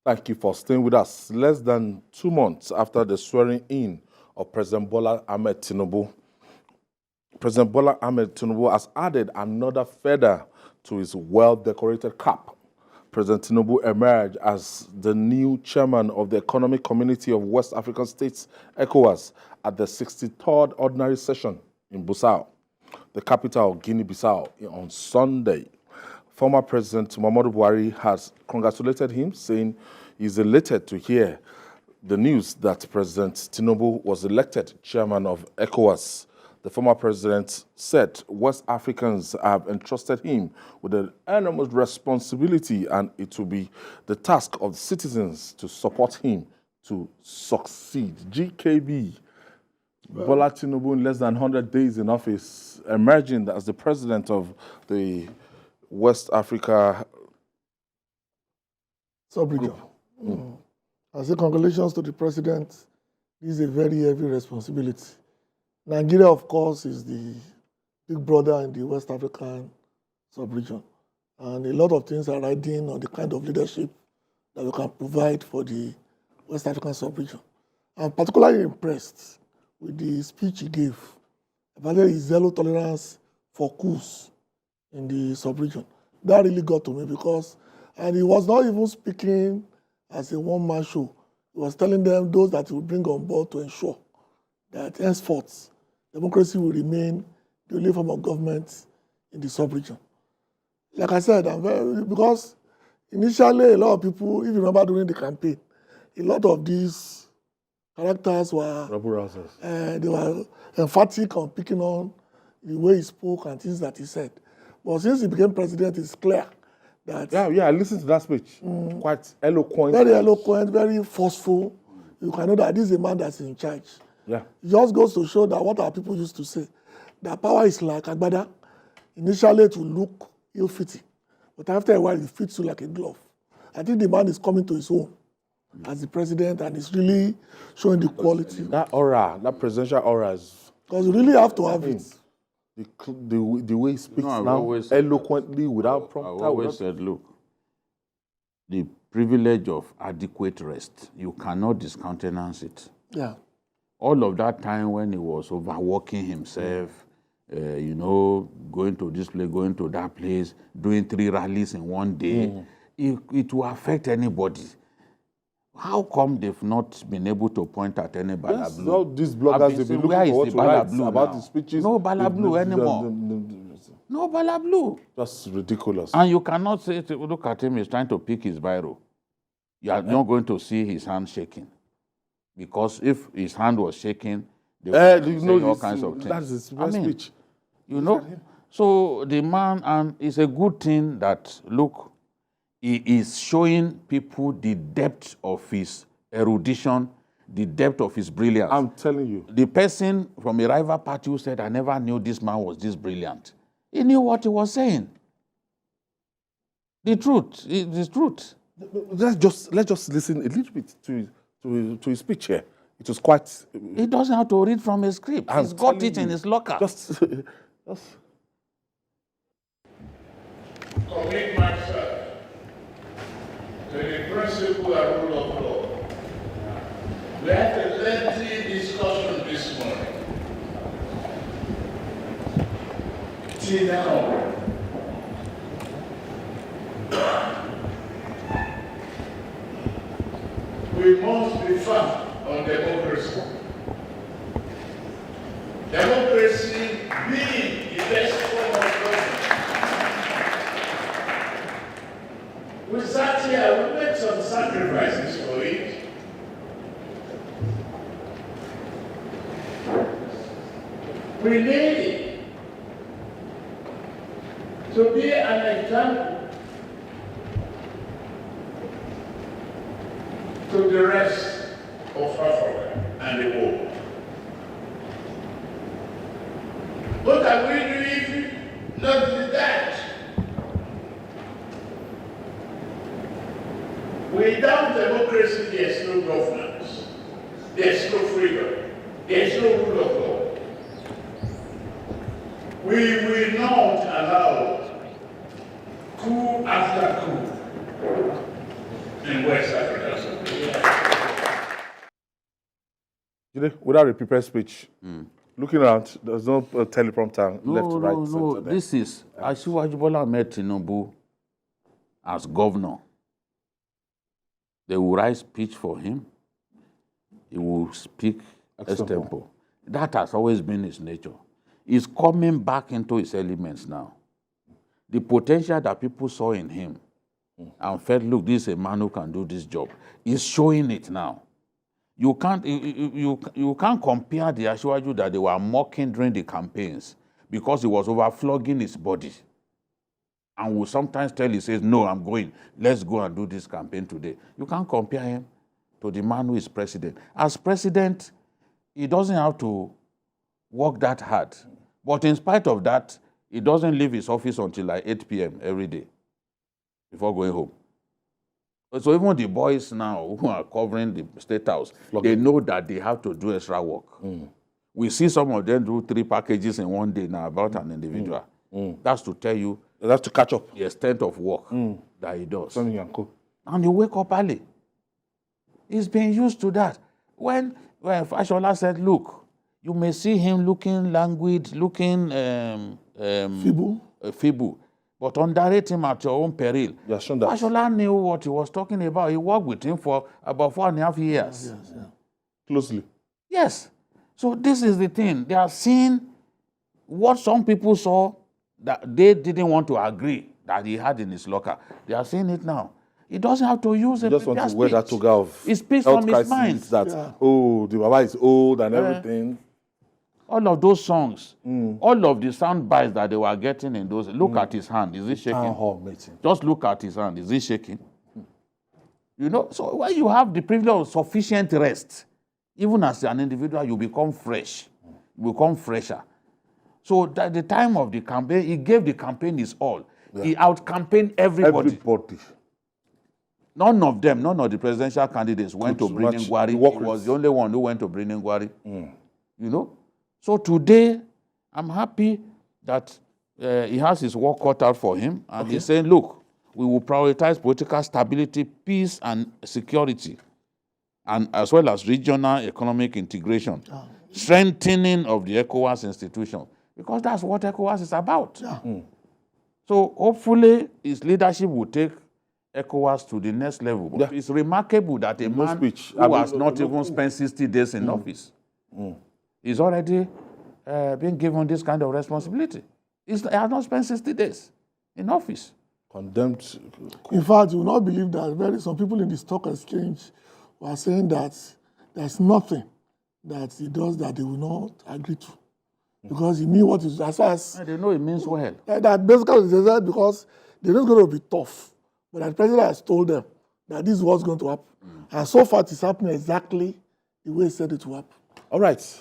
Thank you for staying with us. Less than 2 months after the swearing in of President Bola Ahmed Tinubu, President Bola Ahmed Tinubu has added another feather to his well-decorated cap. President Tinubu emerged as the new chairman of the Economic Community of West African States, Ecowas, at the 63rd Ordinary Session in Bissau, the capital of Guinea-Bissau, on Sunday. Former President Muhammadu Buhari has congratulated him, saying he's elated to hear the news that President Tinubu was elected chairman of ECOWAS. The former president said West Africans have entrusted him with an enormous responsibility, and it will be the task of the citizens to support him to succeed. GKB, Bola Tinubu, in less than 100 days in office, emerging as the president of the West Africa sub-region. I say congratulations to the president. This is a very heavy responsibility. Nigeria, of course, is the big brother in the West African sub-region. And a lot of things are riding on the kind of leadership that we can provide for the West African sub-region. I'm particularly impressed with the speech he gave about his zero tolerance for coups in the sub-region. That really got to me because, and he was not even speaking as a one-man show. He was telling them those that he would bring on board to ensure that henceforth, democracy will remain the only form of government in the sub-region. Like I said, because initially a lot of people, if you remember during the campaign, a lot of these characters were they were emphatic on picking on the way he spoke and things that he said. But since he became president, it's clear that... Yeah, I listened to that speech. Quite eloquent. Very eloquent, very forceful. You can know that this is a man that's in charge. Yeah. It just goes to show that what our people used to say, that power is like agbada. Initially it will look ill-fitting, but after a while it fits you like a glove. I think the man is coming to his own as the president and is really showing the quality. That aura, that presidential aura is... Because you really have to have it. The way he speaks now, eloquently, without prompter. I always said, look, the privilege of adequate rest, you cannot discountenance it. Yeah. All of that time when he was overworking himself, going to this place, going to that place, doing 3 rallies in one day, it will affect anybody. How come they've not been able to point at any balablu? Yes, all these bloggers, they've been looking for what to write about the speeches. No balablu anymore. No balablu. That's ridiculous. And you cannot say, look at him, he's trying to pick his biro. You are not going to see his hand shaking. Because if his hand was shaking, they would say all kinds of things. That's his speech. You know, so the man, and it's a good thing that, look, he is showing people the depth of his erudition, the depth of his brilliance. I'm telling you. The person from a rival party who said, I never knew this man was this brilliant. He knew what he was saying. The truth, the truth. Let's just listen a little bit to his speech here. It was quite... He doesn't have to read from a script. He's got it in his locker. Just commit myself to the principle and rule of law. We had a lengthy discussion this morning. Till now, we must be firm on democracy. Democracy being the best form of government. We sat here, we made some sacrifices for it. We need it to be an example to the rest of Africa and the world. What are we doing? Not only that. Without democracy, there's no governance, there's no freedom, there's no rule of law. We will not allow coup after coup in West Africa. yesterday without a prepared speech. Looking around, there's no teleprompter left, right, No. center there. This is Asiwaju Bola Ahmed Tinubu as governor. They will write speech for him. He will speak extempo. That has always been his nature. He's coming back into his elements now. The potential that people saw in him and felt, look, this is a man who can do this job. He's showing it now. You can't compare the Asiwaju that they were mocking during the campaigns because he was overflogging his body. And will sometimes tell he says, no, I'm going. Let's go and do this campaign today. You can't compare him to the man who is president. As president, he doesn't have to work that hard. But in spite of that, he doesn't leave his office until like 8 p.m. every day before going home. So even the boys now who are covering the State House, they know that they have to do extra work. We see some of them do 3 packages in one day now about an individual. That's to tell you That's to catch up. the extent of work that he does. Something and co. And you wake up early. He's been used to that. When Fashola said, look, you may see him looking languid, looking feeble, but underrate him at your own peril. You have shown that. Fashola knew what he was talking about. He worked with him for about 4.5 years. Closely. Yes. So this is the thing. They are seeing what some people saw that they didn't want to agree that he had in his locker. They are seeing it now. He doesn't have to use a Just want to wear that toga of He speaks health from his mind. crisis that, oh, the Baba is old and everything. All of those songs, all of the sound bites that they were getting in those, look at his hand. Is it shaking? Town hall meeting. Just look at his hand. Is it shaking? You know, so when you have the privilege of sufficient rest, even as an individual, you become fresh. You become fresher. So at the time of the campaign, he gave the campaign his all. He out-campaigned everybody. Everybody. None of them, none of the presidential candidates went to bring in match Gwari. the He work was race. the only one who went to bring in Gwari. You know? So today, I'm happy that he has his work cut out for him. And he's saying, look, we will prioritize political stability, peace, and security, and as well as regional economic integration, strengthening of the Ecowas institution, because that's what Ecowas is about. So hopefully his leadership will take ECOWAS to the next level. But it's remarkable that a man who has not even spent 60 days in office is already being given this kind of responsibility. He has not spent 60 days in office. Condemned. In fact, you will not believe that some people in the stock exchange were saying that there's nothing that he does that they will not agree to. Because he knew what is as far as They know it means well. that basically they said because they're not going to be tough. But the president has told them that this is what's going to happen. And so far it's happening exactly the way he said it will happen. All right.